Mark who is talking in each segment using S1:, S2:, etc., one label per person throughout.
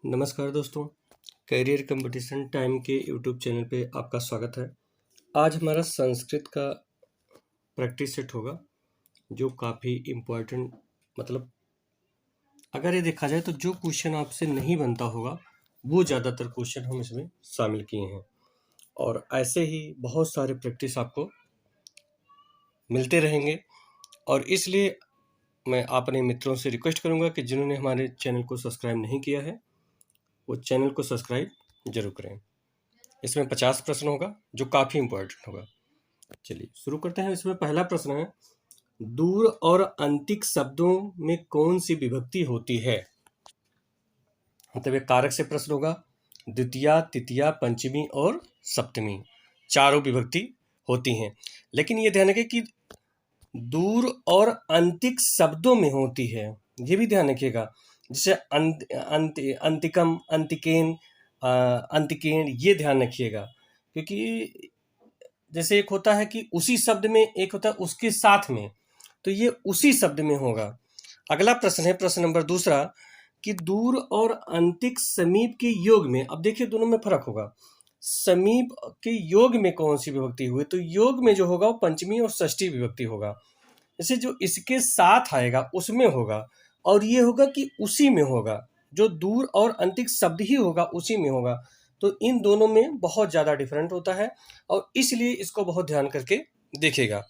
S1: नमस्कार दोस्तों, career competition time के यूट्यूब चैनल पे आपका स्वागत है। आज हमारा संस्कृत का प्रैक्टिस सेट होगा जो काफ़ी इम्पोर्टेंट मतलब अगर ये देखा जाए तो जो क्वेश्चन आपसे नहीं बनता होगा वो ज़्यादातर क्वेश्चन हम इसमें शामिल किए हैं और ऐसे ही बहुत सारे प्रैक्टिस आपको मिलते रहेंगे। और इसलिए मैं अपने मित्रों से रिक्वेस्ट करूँगा कि जिन्होंने हमारे चैनल को सब्सक्राइब नहीं किया है वो चैनल को सब्सक्राइब जरूर करें। इसमें 50 प्रश्न होगा जो काफ़ी इम्पोर्टेंट होगा। चलिए शुरू करते हैं। इसमें पहला प्रश्न है, दूर और अंतिक शब्दों में कौन सी विभक्ति होती है? मतलब एक कारक से प्रश्न होगा। द्वितीया, तृतीया, पंचमी और सप्तमी चारों विभक्ति होती हैं, लेकिन ये ध्यान रखिए कि दूर और अंतिक शब्दों में होती है, ये भी ध्यान रखिएगा। जैसे अंतिकम, अंतिकेन, अंतिकेन, ये ध्यान रखिएगा, क्योंकि जैसे एक होता है कि उसी शब्द में, एक होता है उसके साथ में, तो ये उसी शब्द में होगा। अगला प्रश्न है प्रश्न नंबर दूसरा कि दूर और अंतिक समीप के योग में, अब देखिए दोनों में फर्क होगा। समीप के योग में कौन सी विभक्ति हुई? तो योग में जो होगा वो पंचमी और षष्ठी विभक्ति होगा। जैसे जो इसके साथ आएगा उसमें होगा, और ये होगा कि उसी में होगा। जो दूर और अंतिक शब्द ही होगा उसी में होगा। तो इन दोनों में बहुत ज़्यादा डिफरेंट होता है और इसलिए इसको बहुत ध्यान करके देखिएगा।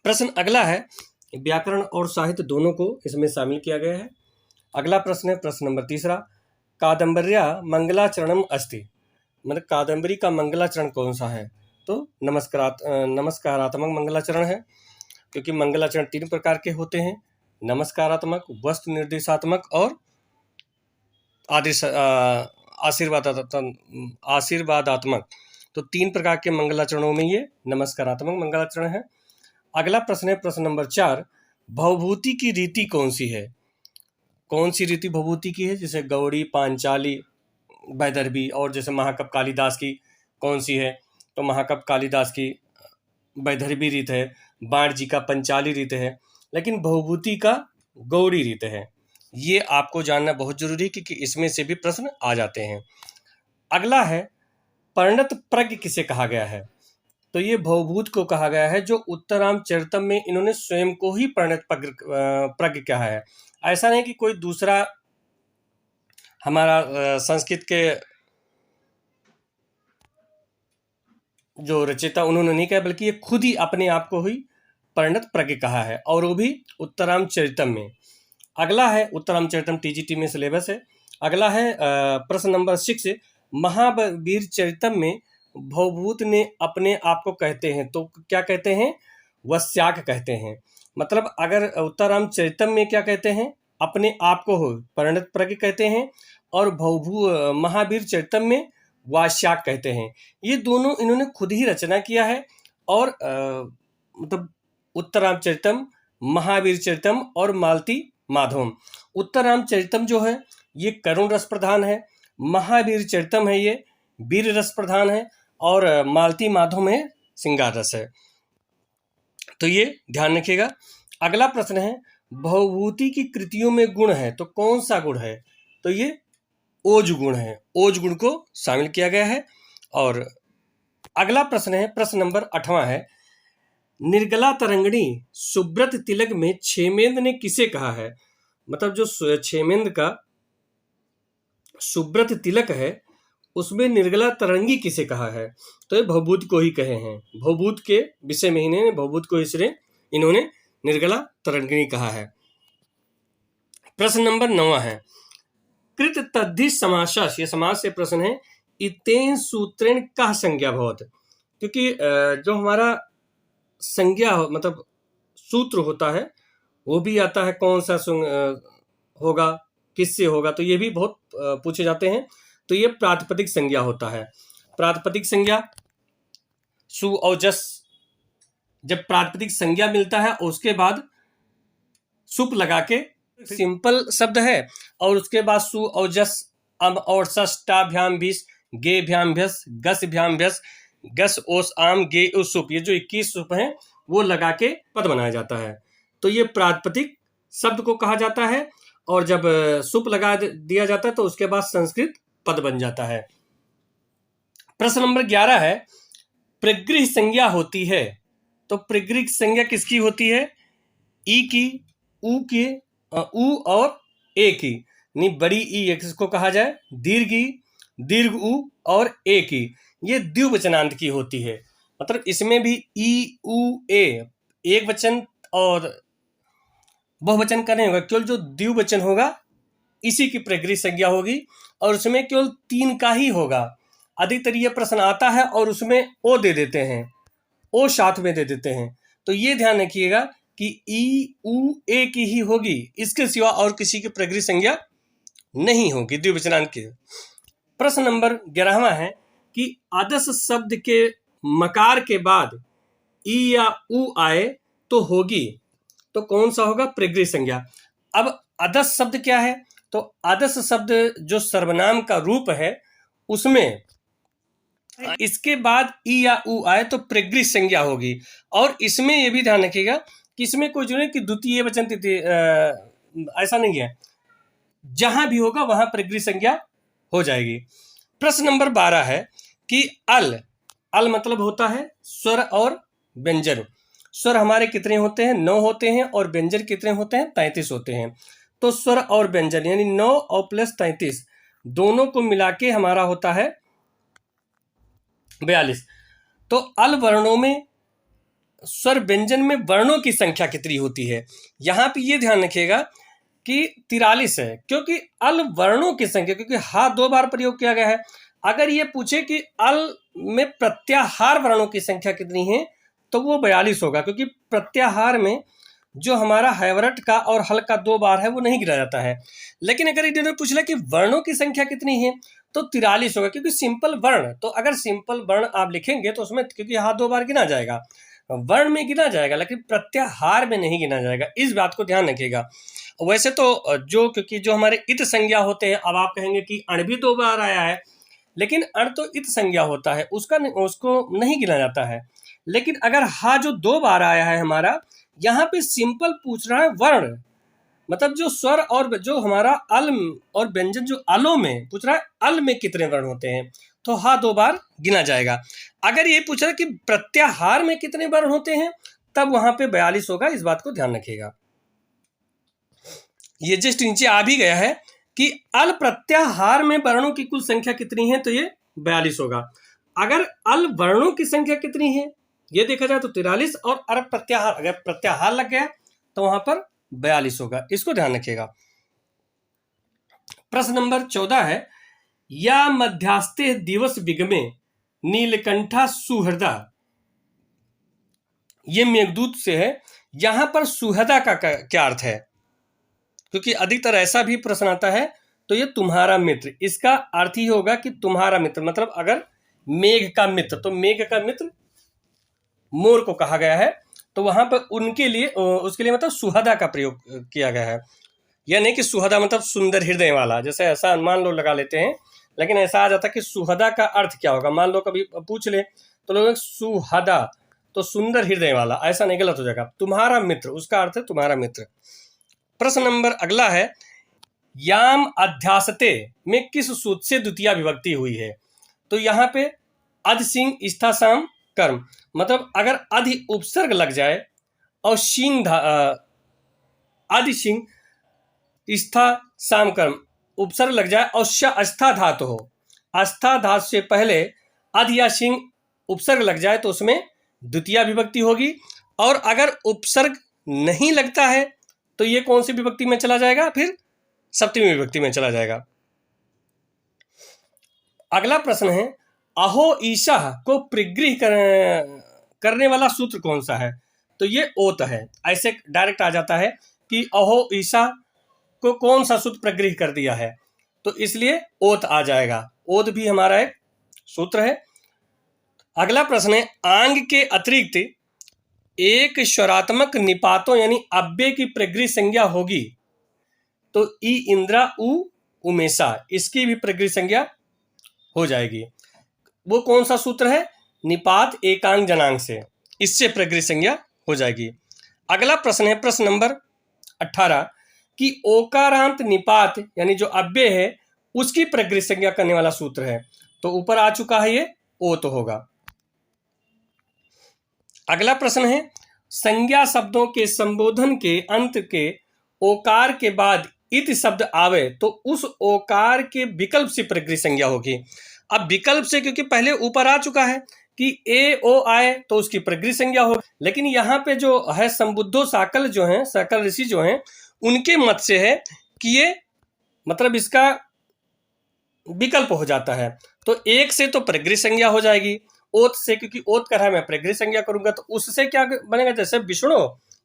S1: प्रश्न अगला है, व्याकरण और साहित्य दोनों को इसमें शामिल किया गया है। अगला प्रश्न है प्रश्न नंबर तीसरा, कादम्बर्या मंगलाचरणम अस्ति, मतलब कादम्बरी का मंगलाचरण कौन सा है? तो नमस्कारात्मक मंगलाचरण है, क्योंकि मंगलाचरण 3 प्रकार के होते हैं, नमस्कारात्मक, वस्तु निर्देशात्मक और आशीर्वादात्मक। तो 3 प्रकार के मंगलाचरणों में ये नमस्कारात्मक मंगलाचरण है। अगला प्रश्न है प्रश्न नंबर 4, भवभूति की रीति कौन सी है? कौन सी रीति भवभूति की है? जैसे गौड़ी, पांचाली, वैदर्भी, और जैसे महाकवि कालिदास की कौन सी है? तो महाकवि कालिदास की वैदर्भी रीत है, बाण जी का पंचाली रीत है, लेकिन भवभूति का गौड़ी रीत है। ये आपको जानना बहुत जरूरी है क्योंकि इसमें से भी प्रश्न आ जाते हैं। अगला है, परिणत प्रज्ञ किसे कहा गया है? तो ये भवभूत को कहा गया है, जो उत्तराम चरितम में इन्होंने स्वयं को ही परिणत प्रज्ञ कहा है। ऐसा नहीं कि कोई दूसरा हमारा संस्कृत के जो रचयिता उन्होंने नहीं कहा, बल्कि ये खुद ही अपने आप को ही परिणत प्रज्ञ कहा है, और वो भी उत्तराम चरितम में। अगला है, उत्तराम चरितम टीजीटी में सिलेबस है। अगला है प्रश्न नंबर 6, महावीर चरितम में भवभूत ने अपने आप को कहते हैं, तो क्या कहते हैं? वस्याक कहते हैं। मतलब अगर उत्तराम चरितम में क्या कहते हैं? अपने आप को हो परिणत प्रज्ञ कहते हैं, और महावीर चरितम में वास्याक कहते हैं। ये दोनों इन्होंने खुद ही रचना किया है, और मतलब उत्तराम चरितम, महावीर चरितम और मालती माधवम। उत्तराम चरितम जो है ये करुण रस प्रधान है, महावीर चरितम है ये वीर रस प्रधान है, और मालती माधवम है श्रृंगार रस है। तो ये ध्यान रखिएगा। अगला प्रश्न है, भवभूति की कृतियों में गुण है, तो कौन सा गुण है? तो ये ओज गुण है, ओज गुण को शामिल किया गया है। और अगला प्रश्न है प्रश्न नंबर 8वां है, निर्गला तरंगिणी सुब्रत तिलक में क्षेमेंद्र ने किसे कहा है? मतलब जो क्षेमेंद्र का सुब्रत तिलक है उसमें निर्गला तरंगी किसे कहा है? तो ये भवभूत को ही कहे हैं। भवभूत के विषय में इन्होंने भवभूत को इन्होंने निर्गला तरंगिणी कहा है। प्रश्न नंबर 9 है, कृत तद्धि समासः, ये समास से प्रश्न है, इतेन सूत्रेण कः संज्ञा भवत। क्योंकि जो हमारा संज्ञा मतलब सूत्र होता है वो भी आता है, कौन सा होगा, किससे होगा, तो ये भी बहुत पूछे जाते हैं। तो ये प्रातिपदिक संज्ञा होता है। प्रातिपदिक संज्ञा सु और जस, जब प्रातिपदिक संज्ञा मिलता है उसके बाद सुप लगा के, सिंपल शब्द है, और उसके बाद सु और जस, अम और षष्टाभ्याम भीस, गे भ्याम भ्यस, गस भ्याम भ्यस, गस ओस आम गे उस सुप, ये जो 21 सुप हैं वो लगा के पद बनाया जाता है। तो ये प्रातिपदिक शब्द को कहा जाता है। और जब सुप लगा दिया जाता है तो उसके बाद संस्कृत पद बन जाता है। प्रश्न नंबर 11 है, प्रगृह संज्ञा होती है, तो प्रगृह संज्ञा किसकी होती है? ई की, ऊ की, ऊ और ए की, नहीं बड़ी ई इसको कहा जाए, दीर्घ ई, दीर्घ ऊ और ए की, ये द्विवचनांत की होती है। मतलब इसमें भी ई, ऊ, ए एक वचन और बहुवचन का नहीं होगा, केवल जो द्विवचन होगा इसी की प्रगृह संज्ञा होगी और उसमें केवल 3 का ही होगा। अधिकतर ये प्रश्न आता है और उसमें ओ दे देते हैं, ओ साथ में दे देते हैं, तो ये ध्यान रखिएगा कि ई, ऊ, ए की ही होगी, इसके सिवा और किसी की प्रगृह संज्ञा नहीं होगी द्विवचनांत की। प्रश्न नंबर 11वां है कि आदर्श शब्द के मकार के बाद ई या ऊ आए तो होगी, तो कौन सा होगा? प्रगृह संज्ञा। अब आदर्श शब्द क्या है? तो आदर्श शब्द जो सर्वनाम का रूप है उसमें इसके बाद ई या ऊ आए तो प्रगृह संज्ञा होगी। और इसमें यह भी ध्यान रखिएगा कि इसमें कोई जो है कि द्वितीय वचन ऐसा नहीं है, जहां भी होगा वहां प्रगृह संज्ञा हो जाएगी। प्रश्न नंबर 12 है कि अल मतलब होता है स्वर और व्यंजन। स्वर हमारे कितने होते हैं? 9 होते हैं और व्यंजन कितने होते हैं? 33 होते हैं। तो स्वर और व्यंजन यानी 9 और प्लस 33 दोनों को मिला के हमारा होता है 42। तो अल वर्णों में, स्वर व्यंजन में वर्णों की संख्या कितनी होती है? यहां पे ये ध्यान रखिएगा कि 43 है, क्योंकि अल वर्णों की संख्या, क्योंकि हा 2 बार प्रयोग किया गया है। अगर ये पूछे कि अल में प्रत्याहार वर्णों की संख्या कितनी है तो वो 42 होगा, क्योंकि प्रत्याहार में जो हमारा हैवरट का और हल का 2 बार है वो नहीं गिरा जाता है। लेकिन अगर इन्होंने पूछ लिया कि वर्णों की संख्या कितनी है तो 43 होगा, क्योंकि सिंपल वर्ण, तो अगर सिंपल वर्ण आप लिखेंगे तो उसमें क्योंकि हाथ 2 बार गिना जाएगा, वर्ण में गिना जाएगा लेकिन प्रत्याहार में नहीं गिना जाएगा, इस बात को ध्यान रखिएगा। वैसे तो जो क्योंकि जो हमारे इत संज्ञा होते हैं, अब आप कहेंगे कि अण भी 2 बार आया है, लेकिन अण तो इत संज्ञा होता है, उसको नहीं गिना जाता है। लेकिन अगर हा जो 2 बार आया है हमारा, यहाँ पे सिंपल पूछ रहा है वर्ण, मतलब जो स्वर और जो हमारा अल और व्यंजन जो अलों में पूछ रहा है, अल में कितने वर्ण होते हैं, तो हा 2 बार गिना जाएगा। अगर ये पूछ रहा है कि प्रत्याहार में कितने वर्ण होते हैं, तब वहां पे 42 होगा, इस बात को ध्यान रखिएगा। ये जस्ट नीचे आ भी गया है कि अल प्रत्याहार में वर्णों की कुल संख्या कितनी है, तो ये 42 होगा। अगर अल वर्णों की संख्या कितनी है ये देखा जाए तो 43, और अर प्रत्याहार, अगर प्रत्याहार लग गया तो वहां पर 42 होगा, इसको ध्यान रखिएगा। प्रश्न नंबर 14 है, या मध्यास्ते दिवस विगमे नीलकंठा सुहृदा, ये मेघदूत से है। यहां पर सुहृदा का क्या अर्थ है? क्योंकि अधिकतर ऐसा भी प्रश्न आता है, तो ये तुम्हारा मित्र, इसका अर्थ ही होगा कि तुम्हारा मित्र, मतलब अगर मेघ का मित्र, तो मेघ का मित्र मोर को कहा गया है, तो वहां पर उनके लिए, उसके लिए मतलब सुहदा का प्रयोग किया गया है। यह नहीं कि सुहदा मतलब सुंदर हृदय वाला, जैसे ऐसा अनुमान लोग लगा लेते हैं, लेकिन ऐसा आ जाता है कि सुहदा का अर्थ क्या होगा, मान लो कभी पूछ ले तो लोग सुहदा तो सुंदर हृदय वाला, ऐसा नहीं, गलत हो जाएगा। तुम्हारा मित्र, उसका अर्थ है तुम्हारा मित्र। प्रश्न नंबर अगला है, याम अध्यासते में किस सूत्र से द्वितीय विभक्ति हुई है? तो यहाँ पे अध सिंह स्था साम कर्म, मतलब अगर अधि उपसर्ग लग जाए और सिंह आदि सिंह स्था साम कर्म उपसर्ग लग जाए और अस्था धातु हो, अस्था धातु से पहले अध या सिंह उपसर्ग लग जाए तो उसमें द्वितीय विभक्ति होगी। और अगर उपसर्ग नहीं लगता है तो ये कौन सी विभक्ति में चला जाएगा? फिर सप्तमी विभक्ति में चला जाएगा। अगला प्रश्न है, अहो ईशा को प्रगृह करने वाला सूत्र कौन सा है? तो ये ओत है। ऐसे डायरेक्ट आ जाता है कि अहो ईशा को कौन सा सूत्र प्रगृह कर दिया है, तो इसलिए ओत आ जाएगा। ओत भी हमारा एक सूत्र है। अगला प्रश्न है, आंग के अतिरिक्त एक स्वरात्मक निपातों यानी अव्यय की प्रगृह संज्ञा होगी, तो ई इंद्रा उ उमेशा, इसकी भी प्रगृह संज्ञा हो जाएगी। वो कौन सा सूत्र है? निपात एकांग जनांग से, इससे प्रगृह संज्ञा हो जाएगी। अगला प्रश्न है प्रश्न नंबर 18, कि ओकारांत निपात यानी जो अव्यय है उसकी प्रगृह संज्ञा करने वाला सूत्र है। तो ऊपर आ चुका है ये ओत होगा। अगला प्रश्न है संज्ञा शब्दों के संबोधन के अंत के ओकार के बाद इत शब्द आवे तो उस ओकार के विकल्प से प्रगृह संज्ञा होगी। अब विकल्प से क्योंकि पहले ऊपर आ चुका है कि ए ओ आए तो उसकी प्रगृह संज्ञा होगी, लेकिन यहाँ पे जो है संबुद्धो साकल जो है, साकल ऋषि जो हैं, उनके मत से है कि ये मतलब इसका विकल्प हो जाता है। तो एक से तो प्रगृह संज्ञा हो जाएगी, ओत से क्योंकि ओत कर रहा है मैं प्रगृह संज्ञा करूंगा तो उससे क्या बनेगा, जैसे विष्णु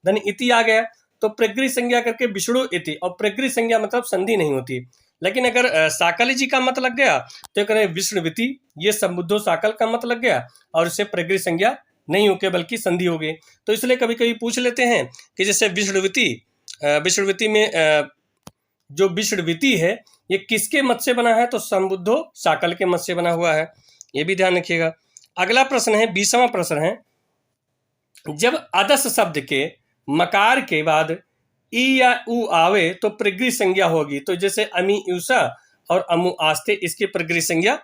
S1: धन इति आ गया तो प्रगृह संज्ञा करके विष्णु इति, और प्रगृह संज्ञा मतलब संधि नहीं होती। लेकिन अगर साकली जी का मत लग गया तो करें विष्णुविति, ये संबुद्धो साकल का मत लग गया और इससे प्रगृह संज्ञा नहीं होगी बल्कि संधि होगी। तो इसलिए कभी कभी पूछ लेते हैं कि जैसे विष्णुविति में जो विष्णुविति है ये किसके मत से बना है, तो संबुद्धो साकल के मत से बना हुआ है, ये भी ध्यान रखिएगा। अगला प्रश्न है 20वां प्रश्न है, जब अदस शब्द के मकार के बाद ई या उ आवे तो प्रगृह संज्ञा होगी। तो जैसे अमी यूसा और अमु आस्ते इसकी प्रगृह संज्ञा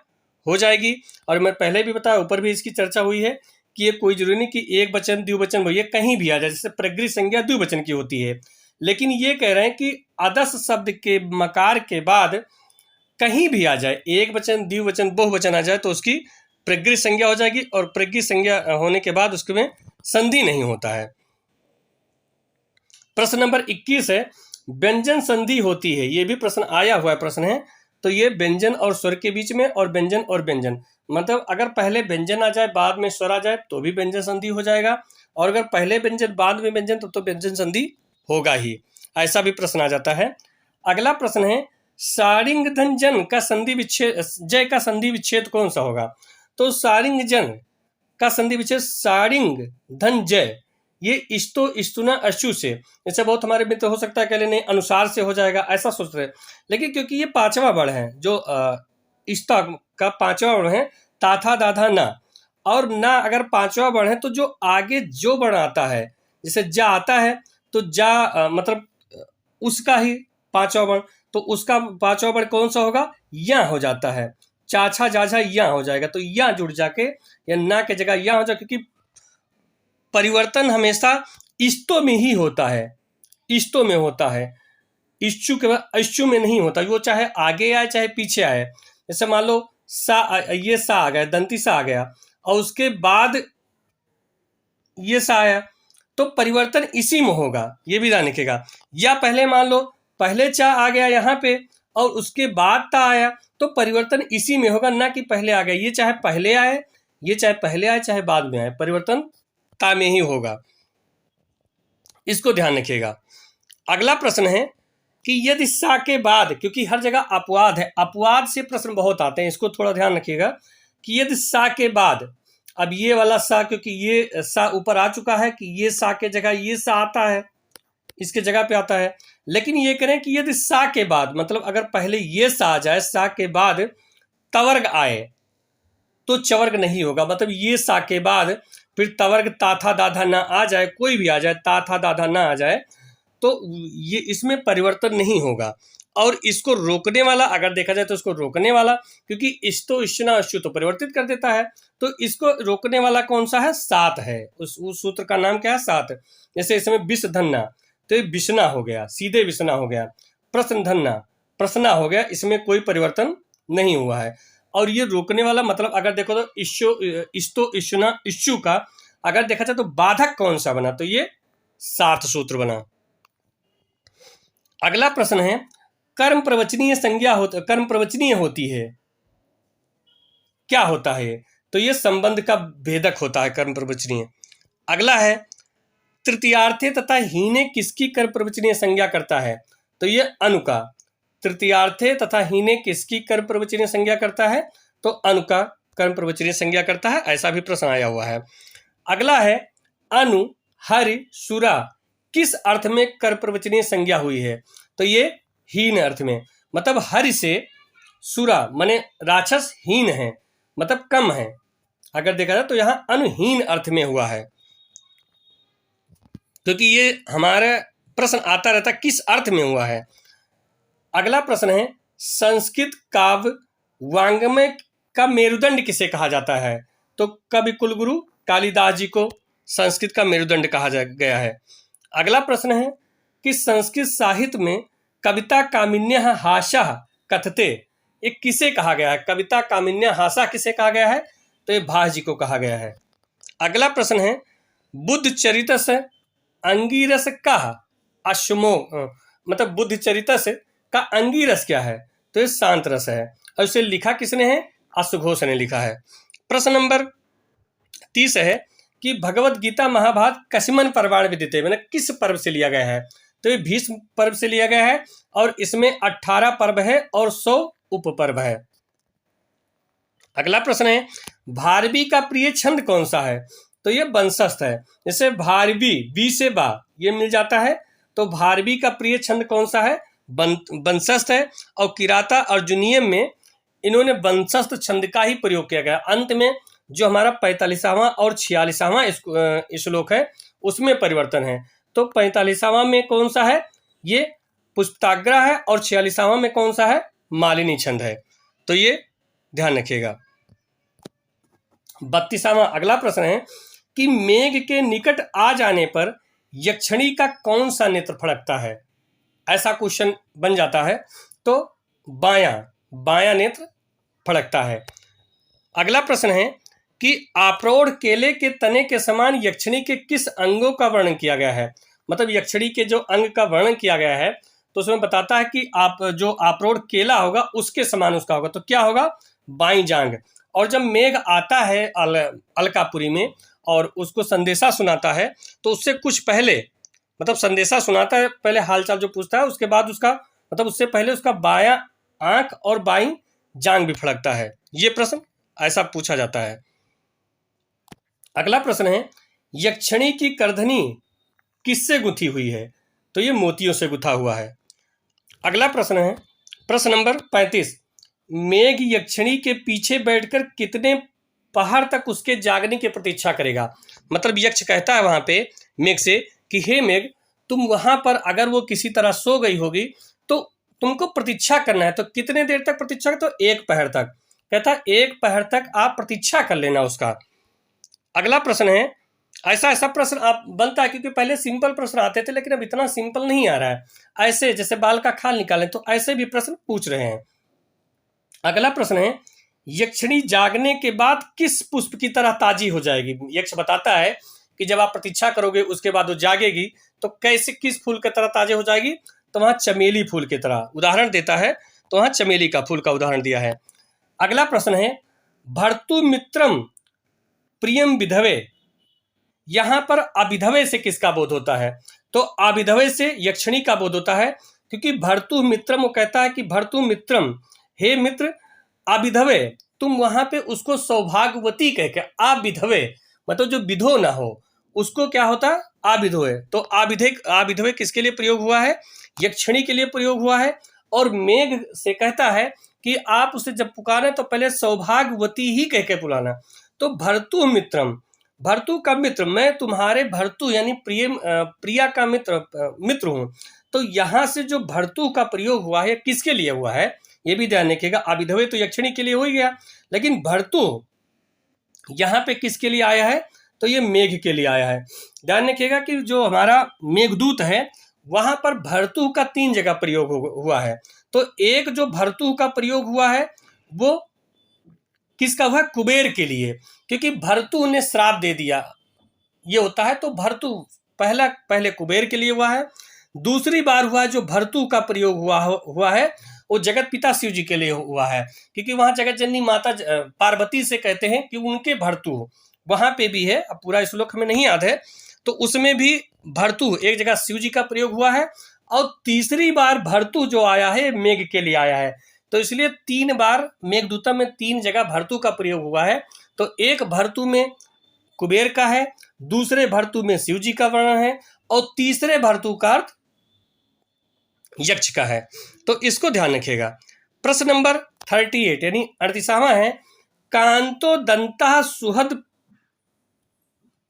S1: हो जाएगी। और मैं पहले भी बताया, ऊपर भी इसकी चर्चा हुई है कि ये कोई जरूरी नहीं कि एक वचन द्विवचन ये कहीं भी आ जाए, जैसे प्रगृह संज्ञा द्विवचन की होती है। लेकिन ये कह रहे हैं कि अदस शब्द के मकार के बाद कहीं भी आ जाए, एक वचन द्विवचन बहुवचन आ जाए तो उसकी प्रगृह संज्ञा हो जाएगी, और प्रगृह संज्ञा होने के बाद उसमें संधि नहीं होता है। प्रश्न नंबर 21 है, व्यंजन संधि होती है, ये भी प्रश्न आया हुआ प्रश्न है। तो ये व्यंजन और स्वर के बीच में, और व्यंजन और व्यंजन, मतलब अगर पहले व्यंजन आ जाए बाद में स्वर आ जाए तो भी व्यंजन संधि हो जाएगा, और अगर पहले व्यंजन बाद में व्यंजन तो व्यंजन संधि होगा ही, ऐसा भी प्रश्न आ जाता है। अगला प्रश्न है, सारिंग धन जन का संधि विच्छेद, जय का संधि विच्छेद कौन सा होगा। तो सारिंग जन का संधि विच्छेद सारिंग धन जय, ये इस्तो इस्तुना अशु से, जैसे बहुत हमारे मित्र हो सकता है कह लेने अनुसार से हो जाएगा ऐसा सोच रहे हैं, लेकिन क्योंकि ये पांचवा वर्ण है, जो इस्ता का पांचवा वर्ण है, ताथा दाधा ना, और ना अगर पांचवा वर्ण है तो जो आगे जो वर्ण आता है, जैसे जा आता है तो जा मतलब उसका ही पांचवा वर्ण, तो उसका पांचवा वर्ण कौन सा होगा, या हो जाता है, चाछा जाझा या हो जाएगा, तो या जुड़ जाके या ना के जगह या हो जाए, क्योंकि परिवर्तन हमेशा इष्टों में ही होता है, इष्टों में होता है, इच्छु के बाद इच्छु में नहीं होता, वो चाहे आगे आए चाहे पीछे आए। जैसे मान लो सा, ये सा आ गया, दंती सा आ गया, और उसके बाद ये सा आया तो परिवर्तन इसी में होगा, ये भी ध्यान रखिएगा। या पहले मान लो पहले चा आ गया यहाँ पे और उसके बाद ता आया तो परिवर्तन इसी में होगा, ना कि पहले आ गया, ये चाहे पहले आए, ये चाहे पहले आए चाहे बाद में आए, परिवर्तन ता में ही होगा, इसको ध्यान रखिएगा। अगला प्रश्न है कि यदि सा के बाद, क्योंकि हर जगह अपवाद है, अपवाद से प्रश्न बहुत आते हैं, इसको थोड़ा ध्यान रखिएगा कि यदि सा के बाद, अब ये वाला सा, क्योंकि ये सा ऊपर आ चुका है कि ये सा के जगह ये सा आता है, इसके जगह पे आता है, लेकिन ये करें कि यदि सा के बाद, मतलब अगर पहले ये सा आ जाए, सा के बाद तवर्ग आए तो चवर्ग नहीं होगा, मतलब ये सा के बाद फिर तवर्ग ताथा दाधा ना आ जाए, कोई भी आ जाए, ताथा दाधा ना आ जाए, तो ये इसमें परिवर्तन नहीं होगा। और इसको रोकने वाला अगर देखा जाए तो इसको रोकने वाला, क्योंकि इस्तो इश्ना अश्यु तो परिवर्तित कर देता है, तो इसको रोकने वाला कौन सा है, सात है, उस सूत्र का नाम क्या है, सात। जैसे इसमें विष धन्ना तो ये विष्णा हो गया, सीधे विष्णा हो गया, प्रश्न धन्ना प्रश्ना हो गया, इसमें कोई परिवर्तन नहीं हुआ है। और ये रोकने वाला मतलब अगर देखो तो इस्तो इश्ना इश्यु का अगर देखा जाए तो बाधक कौन सा बना, तो ये सात सूत्र बना। अगला प्रश्न है, कर्म प्रवचनीय संज्ञा कर्म प्रवचनीय होती है, क्या होता है, तो ये संबंध का भेदक होता है कर्म प्रवचनीय। अगला है, तृतीयार्थे तथा हीने किसकी कर्म प्रवचनीय संज्ञा करता है, तो ये अनु का, तृतीयार्थे तथा हीने किसकी कर्म प्रवचनीय संज्ञा करता है, तो अनु का कर्म प्रवचनीय संज्ञा करता है, ऐसा भी प्रश्न आया हुआ है। अगला है, अनु हरि सुरा किस अर्थ में कर्म प्रवचनीय संज्ञा हुई है, तो ये हीन अर्थ में, मतलब हरि से सुरा माने राक्षस हीन है, मतलब कम है, अगर देखा जाए तो यहाँ अनुहीन अर्थ में हुआ है, क्योंकि ये हमारे प्रश्न आता रहता है किस अर्थ में हुआ है। अगला प्रश्न है संस्कृत काव्य वाङ्मय का मेरुदंड किसे कहा जाता है। तो कवि कुलगुरु कालिदास जी को संस्कृत का मेरुदंड कहा गया है। अगला प्रश्न है कि संस्कृत साहित्य में कविता कामिन्यः हासः कथते, ये किसे कहा गया है। कविता कामिन्यः हासः किसे कहा गया है, तो ये भास जी को कहा गया है। अगला प्रश्न है बुद्ध चरितस् अंगिरस का अश्मो, मतलब बुद्ध चरितस् का अंगिरस क्या है, तो ये शांत रस है और इसे लिखा किसने है, अश्वघोष ने लिखा है। प्रश्न नंबर 30 है कि भगवत गीता महाभारत कस्मिन् पर्वाणि विद्यते, मैंने किस पर्व से लिया गया है, तो ये भीष्म पर्व से लिया गया है और इसमें 18 पर्व है और 100 उपपर्व है। अगला प्रश्न है भारवी का प्रिय छंद कौन सा है, तो ये वंशस्थ है। जैसे भारवी बी से बा ये मिल जाता है, तो भारवी का प्रिय छंद कौन सा है, वंशस्थ है। और किराता अर्जुनीयम में इन्होंने वंशस्थ छंद का ही प्रयोग किया गया। अंत में जो हमारा 45वां और 46वां श्लोक है उसमें परिवर्तन है। तो 45वां में कौन सा है, ये पुष्पताग्रह है और 46वां में कौन सा है, मालिनी छंद है। तो ये ध्यान रखिएगा। 32वां अगला प्रश्न है कि मेघ के निकट आ जाने पर यक्षिणी का कौन सा नेत्र फड़कता है, ऐसा क्वेश्चन बन जाता है, तो बायां नेत्र फड़कता है। अगला प्रश्न है कि आप्रोढ़ केले के तने के समान यक्षिणी के किस अंगों का वर्णन किया गया है। मतलब यक्षिणी के जो अंग का वर्णन किया गया है तो उसमें बताता है कि आप जो आप्रोढ़ केला होगा उसके समान उसका होगा, तो क्या होगा, बाईं जांघ। और जब मेघ आता है अलकापुरी में और उसको संदेशा सुनाता है तो उससे कुछ पहले, मतलब संदेशा सुनाता है पहले हालचाल जो पूछता है, उसके बाद उसका मतलब उससे पहले उसका बायां आंख और बाईं जांघ भी फड़कता है। ये प्रश्न ऐसा पूछा जाता है। अगला प्रश्न है यक्षिणी की करधनी किससे गुंथी हुई है, तो ये मोतियों से गुथा हुआ है। अगला प्रश्न है प्रश्न नंबर 35, मेघ यक्षिणी के पीछे बैठकर कितने पहर तक उसके जागने की प्रतीक्षा करेगा। मतलब यक्ष कहता है वहां पे मेघ से कि हे मेघ, तुम वहां पर अगर वो किसी तरह सो गई होगी तो तुमको प्रतीक्षा करना है, तो कितने देर तक प्रतीक्षा, तो 1 पहर तक। कहता है 1 पहर तक आप प्रतीक्षा कर लेना उसका। अगला प्रश्न है ऐसा प्रश्न आप बनता है क्योंकि पहले सिंपल प्रश्न आते थे लेकिन अब इतना सिंपल नहीं आ रहा है, ऐसे जैसे बाल का खाल निकालें तो ऐसे भी प्रश्न पूछ रहे हैं। अगला प्रश्न है यक्षिणी जागने के बाद किस पुष्प की तरह ताजी हो जाएगी। यक्ष बताता है कि जब आप प्रतीक्षा करोगे उसके बाद वो जागेगी तो कैसे किस फूल की तरह ताजे हो जाएगी, तो वहां चमेली फूल की तरह उदाहरण देता है, तो वहां चमेली का फूल का उदाहरण दिया है। अगला प्रश्न है भर्तु मित्रम प्रियम विधवे, यहां पर अविधवे से किसका बोध होता है, तो अविधवे से यक्षिणी का बोध होता है क्योंकि भर्तु मित्रम, वो कहता है कि भर्तु मित्रम, हे मित्र अविधवे, तुम वहां पे उसको सौभाग्यवती कह के, अविधवे मतलब जो विधो ना हो उसको क्या होता है, अविधवे। तो अविधवे किसके लिए प्रयोग हुआ है, यक्षिणी के लिए प्रयोग हुआ है। और मेघ से कहता है कि आप उसे जब पुकारे तो पहले सौभाग्यवती ही कह के बुलाना। तो भर्तु मित्रम, भर्तु का मित्र, मैं तुम्हारे भर्तु यानी प्रिया का मित्र हूं। तो यहां से जो भर्तु का प्रयोग हुआ है किसके लिए हुआ है, ये भी ध्यान रखिएगा। अविधवे तो यक्षिणी के लिए हो ही गया, लेकिन भर्तु यहाँ पे किसके लिए आया है, तो ये मेघ के लिए आया है। ध्यान रखिएगा कि जो हमारा मेघदूत है वहां पर भर्तु का 3 जगह प्रयोग हुआ है। तो एक जो भर्तु का प्रयोग हुआ है वो किसका हुआ, कुबेर के लिए, क्योंकि भर्तु ने श्राप दे दिया ये होता है। तो भर्तु पहले कुबेर के लिए हुआ है। दूसरी बार हुआ जो भर्तु का प्रयोग हुआ है वो जगत पिता शिव जी के लिए हुआ है, क्योंकि वहां जगत जननी माता पार्वती से कहते हैं कि उनके भर्तु, वहां पे भी है, अब पूरा श्लोक हमें नहीं याद है, तो उसमें भी भर्तु एक जगह शिव जी का प्रयोग हुआ है। और तीसरी बार भर्तु जो आया है मेघ के लिए आया है, तो इसलिए 3 बार मेघदूतम में 3 जगह भर्तु का प्रयोग हुआ है। तो एक भर्तु में कुबेर का है, दूसरे भर्तु में शिव जी का वर्णन है और तीसरे भर्तु का अर्थ यक्ष का है। तो इसको ध्यान रखिएगा। प्रश्न नंबर 38 यानी 38वां है कांतो दंता सुहद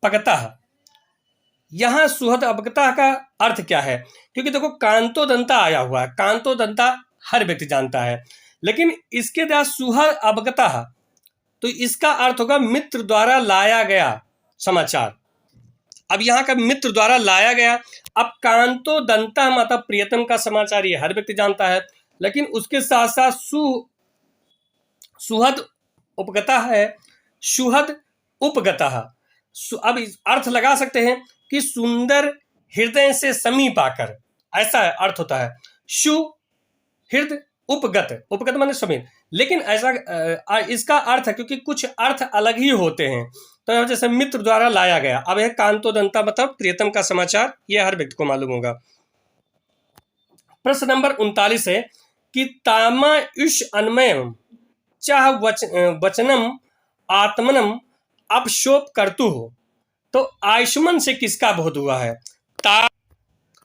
S1: पगता, यहाँ सुहद अबगता का अर्थ क्या है? क्योंकि देखो कांतो दंता आया हुआ है, कांतो दंता हर व्यक्ति जानता है, लेकिन इसके द्वारा सुहद अबगता, तो इसका अर्थ होगा मित्र द्वारा लाया गया समाचार। अब यहाँ का मित्र द्वारा लाया गया, अब कांतो दंता मतलब प्रियतम का समाचार, ये हर व्यक्ति जानता है, लेकिन उसके साथ साथ सुहद उपगता है, सुहद उपगता। अब अर्थ लगा सकते हैं कि सुंदर हृदय से समीप आकर, ऐसा अर्थ होता है। सुहृद उपगत, उपगत माने समीप, लेकिन ऐसा इसका अर्थ है, क्योंकि कुछ अर्थ अलग ही होते हैं, तो जैसे मित्र द्वारा लाया गया। अब यह कांतो दंता मतलब प्रियतम का समाचार, यह हर व्यक्ति को मालूम होगा। प्रश्न नंबर 39 है कि तामा युष अन्मयम चाह वचनम आत्मनम अपशोप करतु हो, तो आयुष्मान से किसका बोध हुआ है?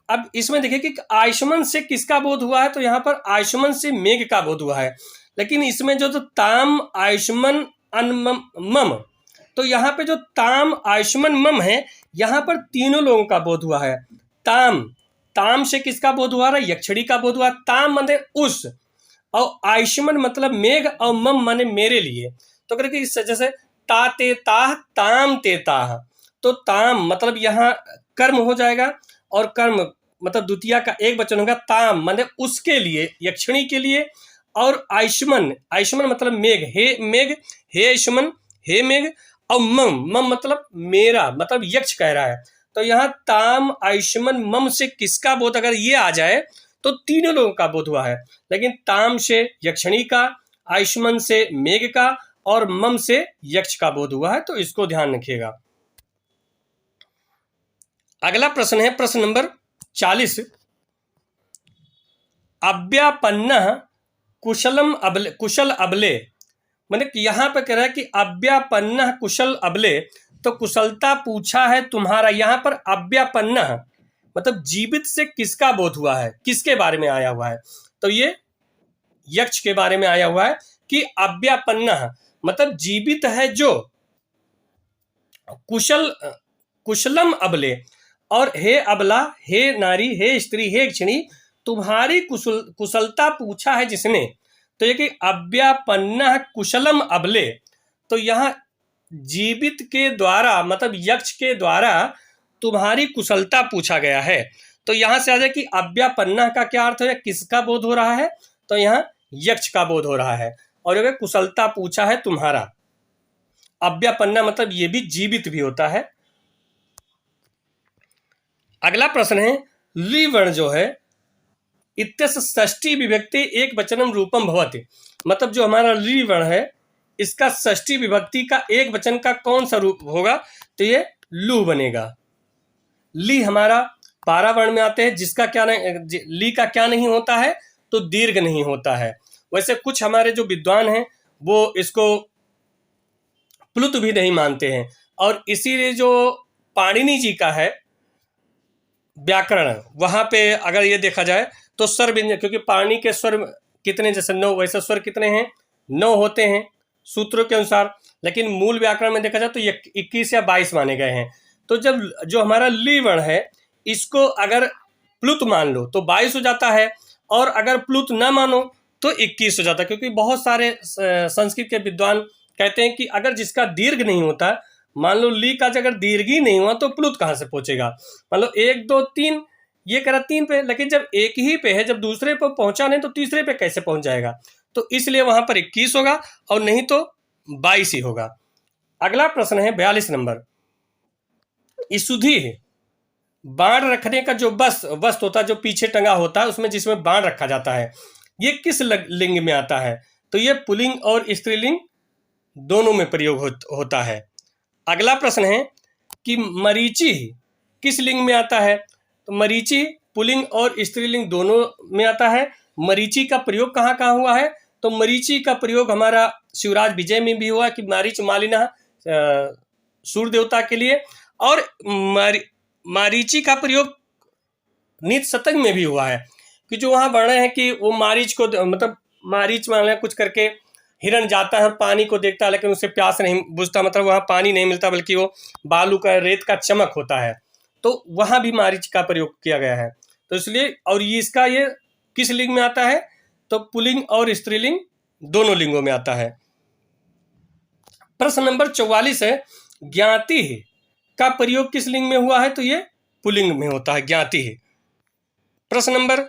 S1: अब इसमें देखिए कि आयुष्मान से किसका बोध हुआ है, तो यहाँ पर आयुष्मान से मेघ का बोध हुआ है, लेकिन इसमें जो ताम आयुष्मान मम, तो यहाँ पे जो ताम आयुष्मान मम है, यहाँ पर तीनों लोगों का बोध हुआ है। ताम से किसका बोध हुआ है? यक्षिणी का बोध हुआ। ताम माने उस, और आयुष्मान मतलब मेघ, और मम माने मेरे लिए। तो अगर जैसे ता ते ताह ताम ते ताह, तो ताम मतलब यहाँ कर्म हो जाएगा, और कर्म मतलब द्वितीया का एक वचन होगा, ताम माने उसके लिए, यक्षिणी के लिए, और आयुष्मान, आयुष्मान मतलब मेघ, हे मेघ, हे आयुष्मान, हे मेघ, और मम मतलब मेरा, मतलब यक्ष कह रहा है। तो यहाँ ताम आयुष्मान मम से किसका बोध अगर ये आ जाए तो तीनों लोगों का बोध हुआ है, लेकिन ताम से यक्षिणी का, आयुष्मान से मेघ का, और मम से यक्ष का बोध हुआ है, तो इसको ध्यान रखिएगा। अगला प्रश्न है प्रश्न नंबर 40। अव्यापन्न कुशल अबले, मैंने यहाँ पे कह रहा है कि अव्यापन्न कुशल अबले, तो कुशलता पूछा है तुम्हारा। यहाँ पर अव्यापन्न मतलब जीवित से किसका बोध हुआ है, किसके बारे में आया हुआ है? तो ये यक्ष के बारे में आया हुआ है कि अव्यापन्न मतलब जीवित है जो, कुशलम अबले, और हे अबला, हे नारी, हे स्त्री, हे क्षिणी, तुम्हारी कुशलता पूछा है जिसने। तो ये कि अव्यापन्न कुशलम अबले, तो यहाँ जीवित के द्वारा मतलब यक्ष के द्वारा तुम्हारी कुशलता पूछा गया है। तो यहाँ से आ जाए कि अव्यापन्न का क्या अर्थ है, किसका बोध हो रहा है? तो यहाँ यक्ष का बोध हो रहा है, और अगर कुशलता पूछा है तुम्हारा, अव्यापन्न मतलब ये भी जीवित भी होता है। अगला प्रश्न है ली वर्ण जो है, इत्यस्य षष्ठी विभक्ति एक वचनम रूपम भवति, मतलब जो हमारा ली वर्ण है इसका षष्ठी विभक्ति का एक वचन का कौन सा रूप होगा? तो ये लू बनेगा। ली हमारा 12 वर्ण में आते हैं, जिसका क्या नहीं, ली का क्या नहीं होता है? तो दीर्घ नहीं होता है। वैसे कुछ हमारे जो विद्वान हैं वो इसको प्लुत भी नहीं मानते हैं, और इसीलिए जो पाणिनि जी का है व्याकरण, वहां पे अगर ये देखा जाए तो स्वर व्यंजन, क्योंकि पाणिनि के स्वर कितने, जैसे 9, वैसे स्वर कितने हैं? 9 होते हैं सूत्रों के अनुसार, लेकिन मूल व्याकरण में देखा जाए तो 21 या 22 माने गए हैं। तो जब जो हमारा ली वर्ण है इसको अगर प्लुत मान लो तो 22 हो जाता है, और अगर प्लुत ना मानो तो 21 हो जाता है, क्योंकि बहुत सारे संस्कृत के विद्वान कहते हैं कि अगर जिसका दीर्घ नहीं होता, मान लो ली का अगर दीर्घ ही नहीं हुआ तो प्लुत कहाँ से पहुंचेगा? मान लो 1 2 3, ये करा 3 पे, लेकिन जब एक ही पे है, जब दूसरे पे पहुंचा नहीं तो तीसरे पे कैसे पहुंच जाएगा? तो इसलिए वहां पर 21 होगा, और नहीं तो 22 ही होगा। अगला प्रश्न है 42 नंबर। इशुधि, बाण रखने का जो वस्त्र होता है, जो पीछे टंगा होता है उसमें, जिसमें बाण रखा जाता है, ये किस लिंग में आता है? तो ये पुल्लिंग और स्त्रीलिंग दोनों में प्रयोग होता है। अगला प्रश्न है कि मरीचि किस लिंग में आता है? तो मरीचि पुल्लिंग और स्त्रीलिंग दोनों में आता है। मरीचि का प्रयोग कहाँ कहाँ हुआ है? तो मरीचि का प्रयोग हमारा शिवराज विजय में भी हुआ कि मारीच मालिना सूर्य देवता के लिए, और मारीची का प्रयोग नीत शतंग में भी हुआ है, कि जो वहाँ वर्णन है कि वो मारीच को, मतलब मारीच मान कुछ करके हिरण जाता है और पानी को देखता है, लेकिन उसे प्यास नहीं बुझता, मतलब वहाँ पानी नहीं मिलता बल्कि वो बालू का, रेत का चमक होता है। तो वहां भी मारीच का प्रयोग किया गया है। तो इसलिए, और ये इसका ये किस लिंग में आता है, तो पुल्लिंग और स्त्रीलिंग दोनों लिंगों में आता है। प्रश्न नंबर 44 है, ज्ञाति का प्रयोग किस लिंग में हुआ है, तो ये पुल्लिंग में होता है, ज्ञाति। प्रश्न नंबर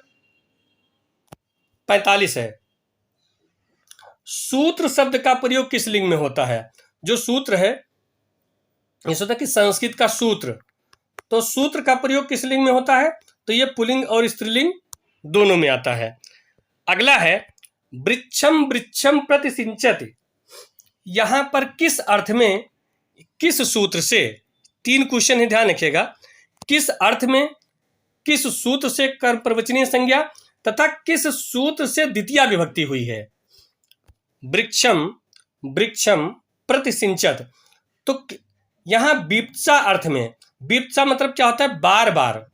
S1: 45 है, सूत्र शब्द का प्रयोग किस लिंग में होता है। जो सूत्र है, ये होता है कि संस्कृत का सूत्र, तो सूत्र का प्रयोग किस लिंग में होता है, तो ये पुल्लिंग और स्त्रीलिंग दोनों में आता है। अगला है, वृक्षम वृक्षम प्रतिसिंचति, यहां पर किस अर्थ में, किस सूत्र से, 3 क्वेश्चन है, ध्यान रखिएगा, किस अर्थ में, किस सूत्र से कर्म प्रवचनीय संज्ञा तथा किस सूत्र से द्वितीय विभक्ति हुई है। वृक्षम वृक्षम प्रतिसिंचत, तो यहां विप्सा अर्थ में, विप्सा मतलब क्या होता है, बार बार,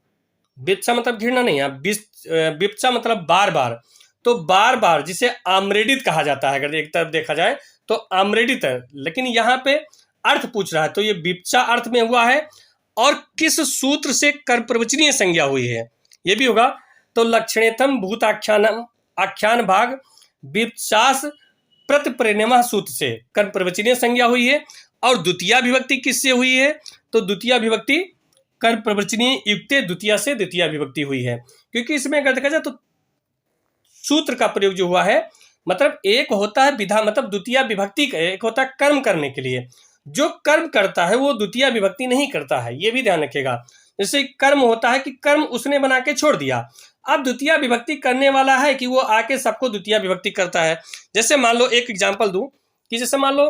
S1: विप्सा मतलब घृणा नहीं है, विप्सा मतलब बार बार, तो बार बार जिसे आम्रेडित कहा जाता है, अगर एक तरफ देखा जाए तो आम्रेडित है, लेकिन यहाँ पे अर्थ पूछ रहा है, तो ये विप्सा अर्थ में हुआ है, और किस सूत्र से कर्म प्रवचनीय संज्ञा हुई है, ये भी होगा। तो लक्षणेतम भूताख्यानम आख्यान भाग विप्सास प्रतिप्रेरणा सूत्र से कर्म प्रवचनीय संज्ञा हुई है, और द्वितीय विभक्ति किससे हुई है, तो द्वितीय विभक्ति कर्म प्रवचनीय युक्ते द्वितीय से द्वितीय विभक्ति हुई है, क्योंकि इसमें अगर देखा जाए तो सूत्र का प्रयोग जो हुआ है, मतलब एक होता है विधा, मतलब द्वितीय विभक्ति, एक होता है कर्म करने के लिए, जो कर्म करता है वो द्वितीय विभक्ति नहीं करता है, ये भी ध्यान रखिएगा। जैसे कर्म होता है कि कर्म उसने बना के छोड़ दिया, अब द्वितीय विभक्ति करने वाला है कि वो आके सबको द्वितीय विभक्ति करता है। जैसे मान लो, एक एग्जांपल दूं कि जैसे मान लो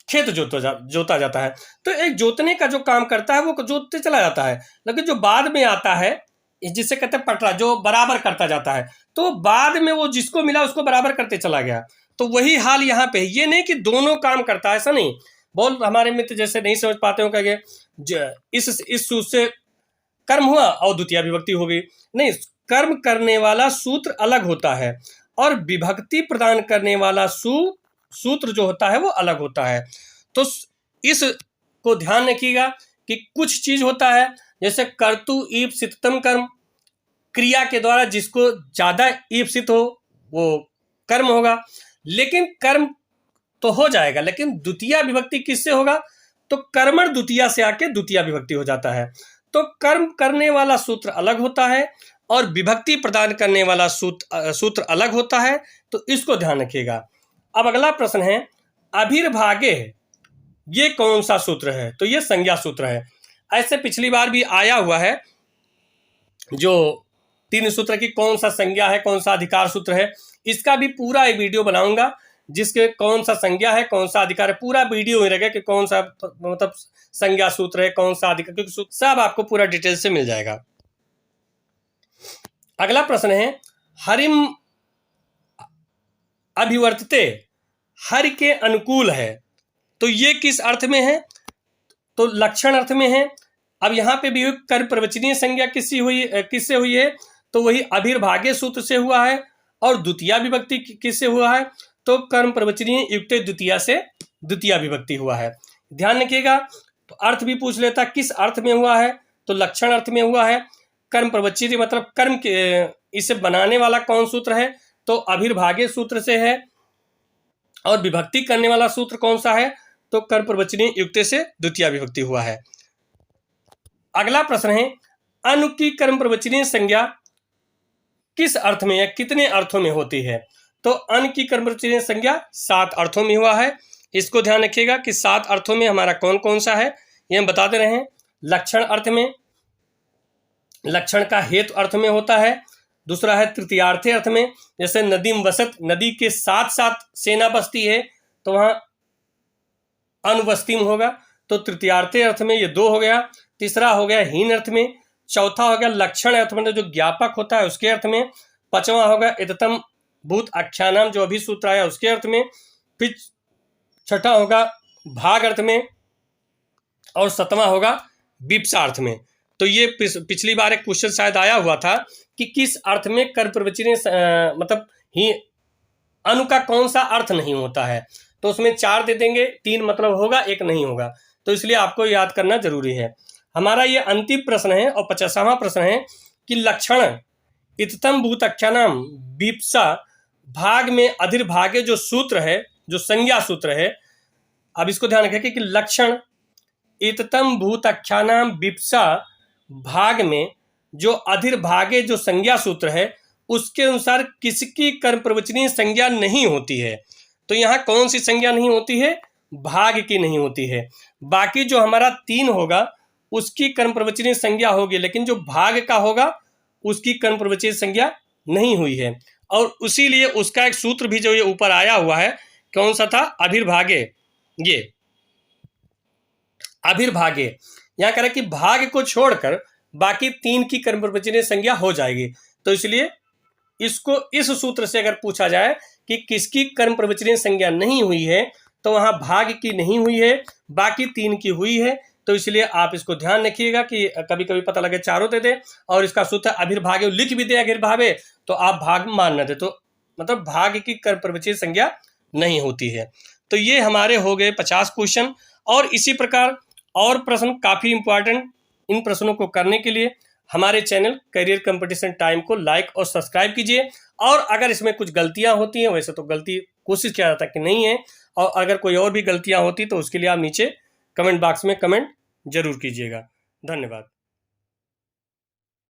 S1: खेत जोता जाता है, तो एक जोतने का जो काम करता है वो जोतते चला जाता है, लेकिन जो बाद में आता है जिसे कहते हैं पटरा, जो बराबर करता जाता है, तो बाद में वो जिसको मिला उसको बराबर करते चला गया। तो वही हाल यहाँ पे, ये नहीं कि दोनों काम करता है, ऐसा नहीं। बहुत हमारे मित्र जैसे नहीं समझ पाते हो, कहेंगे इस सूत्र से कर्म हुआ और द्वितीय विभक्ति हो गई, नहीं, कर्म करने वाला सूत्र अलग होता है और विभक्ति प्रदान करने वाला सूत्र जो होता है वो अलग होता है। तो इस को ध्यान रखिएगा कि कुछ चीज होता है, जैसे कर्तु ईप्सितम कर्म, क्रिया के द्वारा जिसको ज्यादा ईप्सित हो वो कर्म होगा, लेकिन कर्म तो हो जाएगा, लेकिन द्वितीय विभक्ति किससे होगा, तो कर्मण द्वितीय से आके द्वितीय विभक्ति हो जाता है। तो कर्म करने वाला सूत्र अलग होता है और विभक्ति प्रदान करने वाला सूत्र अलग होता है, तो इसको ध्यान रखिएगा। अब अगला प्रश्न है, अभिर्भागे ये कौन सा सूत्र है, तो ये संज्ञा सूत्र है। ऐसे पिछली बार भी आया हुआ है, जो 3 सूत्र की कौन सा संज्ञा है, कौन सा अधिकार सूत्र है, इसका भी पूरा एक वीडियो बनाऊंगा, जिसके कौन सा संज्ञा है, कौन सा अधिकार है, पूरा वीडियो में रहेगा कि कौन सा मतलब संज्ञा सूत्र है, कौन सा अधिकार, क्योंकि सब आपको पूरा डिटेल से मिल जाएगा। अगला प्रश्न है, हरिम अभिवर्तते, हरि के अनुकूल है, तो ये किस अर्थ में है, तो लक्षण अर्थ में है। अब यहाँ पे भी कर्म प्रवचनीय संज्ञा किससे हुई है, तो वही अभिर्भागे सूत्र से हुआ है, और द्वितीय विभक्ति किससे हुआ है, तो कर्म प्रवचनीय युक्त द्वितीय से द्वितीय विभक्ति हुआ है। ध्यान रखिएगा। तो अर्थ भी पूछ लेता किस अर्थ में हुआ है, तो लक्षण अर्थ में हुआ है। कर्म प्रवचनीय मतलब कर्म के, इसे बनाने वाला कौन सूत्र है, तो अभिर्भागे सूत्र से है, और विभक्ति करने वाला सूत्र कौन सा है, तो कर्म प्रवचनीय युक्त से द्वितीय विभक्ति हुआ है। अगला प्रश्न है, अनु की कर्म प्रवचनीय संज्ञा किस अर्थ में या कितने अर्थों में होती है, तो अन की कर्म प्रवचनीय संज्ञा 7 अर्थों में हुआ है। इसको ध्यान रखिएगा कि 7 अर्थों में हमारा कौन कौन सा है, ये हम बता दे रहे हैं। लक्षण अर्थ में, लक्षण का हेतु अर्थ में होता है। दूसरा है तृतीयार्थे अर्थ में, जैसे नदीम वसत, नदी के साथ साथ सेना बसती है, तो वहां अनुवस्तिम होगा, तो तृतीयार्थे अर्थ में ये 2 हो गया। तीसरा हो गया हीन अर्थ में। चौथा हो गया लक्षण अर्थ में, जो ज्ञापक होता है उसके अर्थ में। 5वां होगा इततम भूत आख्यानाम, जो अभी सूत्र आया उसके अर्थ में। फिर 6ठा होगा भाग अर्थ में, और 7वां होगा विप्सा अर्थ में। तो ये पिछली बार एक क्वेश्चन शायद आया हुआ था कि किस अर्थ में कर्म प्रवचनीय मतलब ही अनु का कौन सा अर्थ नहीं होता है, तो उसमें 4 दे देंगे, 3 मतलब होगा, 1 नहीं होगा। तो इसलिए आपको याद करना जरूरी है। हमारा ये अंतिम प्रश्न है और 50वां प्रश्न है कि लक्षण इततम भूतख्यानाम विप्सा भाग में अधिर्भागे जो सूत्र है, जो संज्ञा सूत्र है, अब इसको ध्यान रखें कि लक्षण इततम भूतख्यानाम विप्सा भाग में जो अधिर्भागे जो संज्ञा सूत्र है उसके अनुसार किसकी कर्म प्रवचनीय संज्ञा नहीं होती है। तो यहाँ कौन सी संज्ञा नहीं होती है? भाग की नहीं होती है। बाकी जो हमारा 3 होगा उसकी कर्म प्रवचनीय संज्ञा होगी, लेकिन जो भाग का होगा उसकी कर्म प्रवचनीय संज्ञा नहीं हुई है। और इसीलिए उसका एक सूत्र भी जो ये ऊपर आया हुआ है, कौन सा था? अभिर्भागे। ये अभिर्भागे यहाँ कह रहा है कि भाग को छोड़कर बाकी 3 की कर्म प्रवचनीय संज्ञा हो जाएगी। तो इसलिए इसको इस सूत्र से अगर पूछा जाए कि किसकी कर्म प्रवचनीय संज्ञा नहीं हुई है, तो वहां भाग की नहीं हुई है, बाकी 3 की हुई है। तो इसलिए आप इसको ध्यान रखिएगा कि कभी कभी पता लगे चारों दे दे और इसका सूत्र अभिर्भागे लिख भी दे अभिर्भावे, तो आप भाग मान न दे, तो मतलब भाग की कर्म प्रवचनीय संज्ञा नहीं होती है। तो ये हमारे हो गए 50 क्वेश्चन। और इसी प्रकार और प्रश्न काफी इंपॉर्टेंट, इन प्रश्नों को करने के लिए हमारे चैनल करियर कंपटीशन टाइम को लाइक और सब्सक्राइब कीजिए। और अगर इसमें कुछ गलतियां होती हैं, वैसे तो गलती कोशिश किया जाता है कि नहीं है, और अगर कोई और भी गलतियां होती तो उसके लिए आप नीचे कमेंट बॉक्स में कमेंट जरूर कीजिएगा। धन्यवाद।